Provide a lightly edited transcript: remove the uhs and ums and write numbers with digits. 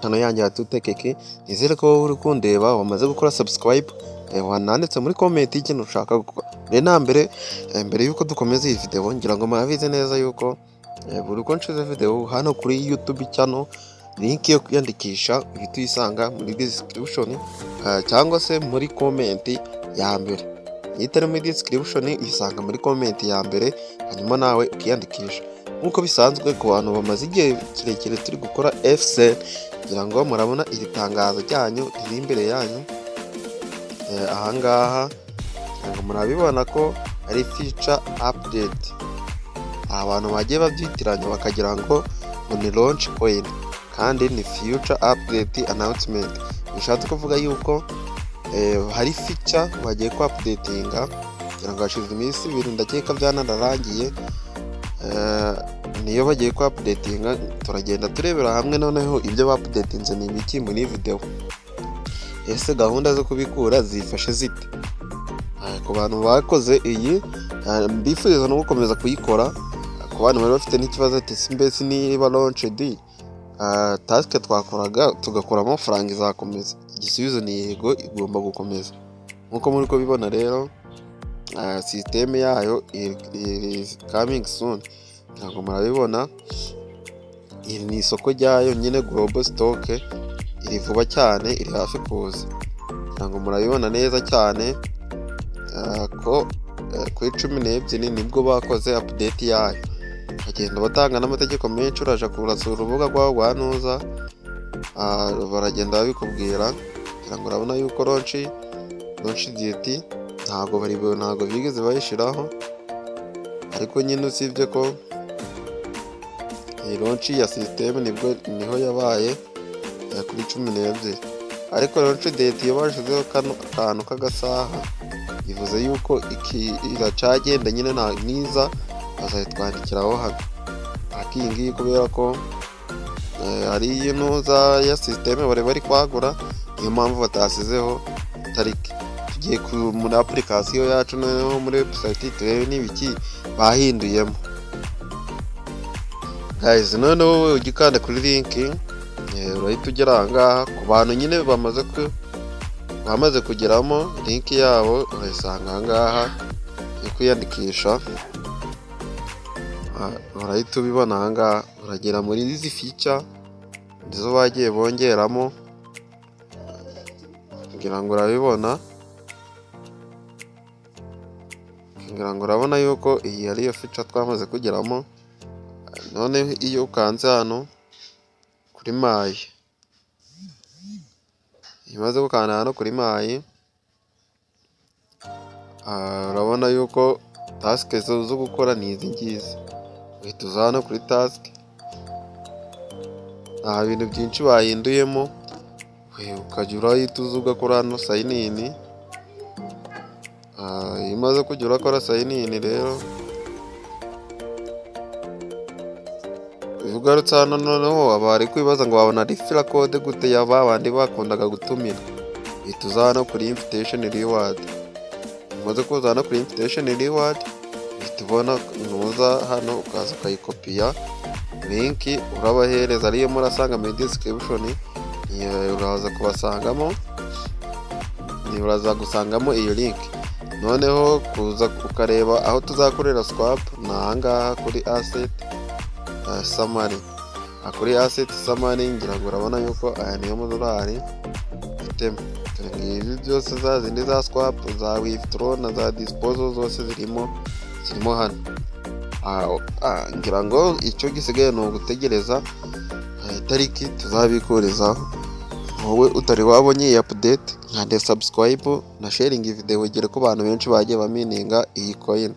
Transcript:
channel yanjye ya Tutekeki. Nizere ko wowe uri kundeba wamaze gukora subscribe, wananditse muri comment ikintu ushaka gukora. Mbere yuko dukomeza iyi video, ngira ngo murabizi neza yuko buri uko nshize video hano kuri YouTube channel, link yo kwiyandikisha uhita uyisanga muri description cyangwa se muri comment ya mbere. Itari muri description uyisanga muri comment ya mbere, hanyuma nawe ukiyandikisha. Nkuko bisanzwe ku bantu bamaze igihe kirekire turi gukora FC, ngira ngo murabona iri tangazo ryanyu riri imbere yanyu. Ahangaha ngo murabibona ko ari feature update. Abantu bagiye babyitiranya bakagira ngo ni launch coin, kandi ni future update announcement. Bishatse kuvuga yuko hari feature bagiye ku updatinga, ngira ngo hashize iminsi 2 ndakeka byanararangiye. Niyo bagiye ku updatinga, turagenda turebera hamwe noneho ibyo ba-updatinze ni ibiki muri video. Ese gahunda zo kubikura zifashe zite? Ku bantu bakoze iyi, mbifuriza no gukomeza kuyikora. Ku bantu bari bafite n'ikibazo ati mbese niba launched, task twakoraga tugakoramo amafaranga izakomeza. Igisubizo ni yego, igomba gukomeza. Nkuko muri ko bibona rero, system yayo is coming soon. Ntabwo murabibona, iri ni isoko ryayo nyine global stock, iri vuba cyane, iri hafi kuza. Ntabwo murabibona neza cyane ko ku 12 nibwo bakoze update yayo. Bagenda batanga n'amategeko menshi, uraje kurasura urubuga rwabo rwa Nuza, baragenda babikubwira. Ngira ngo urabona yuko launch date ntabwo bigeze bayishiraho, ariko nyine usibye ko iyi launch ya system niho yabaye kuri 12, ariko launch date iyo bashizeho akantu k'agasaha bivuze yuko iracagenda nyine niza bazayitwandikiraho hano. Akingi kubera ko ari Nuza ya system bari kwagura, niyo mpamvu batasizeho tariki. Tugiye muri application yacu no muri website turebe n'ibiki bahinduyemo. Guys, none wowe ugikanda kuri link urahita ugera ahangaha. Ku bantu nyine bamaze kugeramo, link yabo urayisanga ahangaha yo kwiyandikisha. Urahita ubibona ahangaha, uragera muri izi feature ndizo bagiye bongeramo. Ngira ngo urabibona, ngira ngo urabona yuko iyi ari yo feature twamaze kugeramo. None iyo ukanze hano kuri my, imaze gukanda hano kuri my, urabona yuko task zo gukora ni izi ngizi. Uhita uza hano kuri task, nta bintu byinshi bahinduyemo. Ukajya urahita uza ugakora hano sign in. Imaze kujya urakora sign in rero, ugarutse hano noneho abari kwibaza ngo babona referral code gute ya babandi bakundaga gutumira. Uhita uza hano kuri invitation reward. Umaze kuza hano kuri invitation reward, uhita ubona Nuza hano, ukaza ukayikopiya. Link urabahereza ariyo murasanga muri description, uraza kubasangamo, uraza gusangamo iyo link. Noneho kuza ukareba aho tuzakorera swap na ahangaha kuri asset summary. Kuri asset summary ngira ngo urabona yuko aya niyo madolari mfitemo. Ibi byose za zindi za swap, za withdraw na za disposal zose zirimo hano. Ngira ngo icyo gisigaye ni ugutegereza itariki tuzabikurizaho. Wowe utari wabonye iyi update, nkande subscribe na sharing video, igere ku bantu benshi bagiye bamininga iyi coin.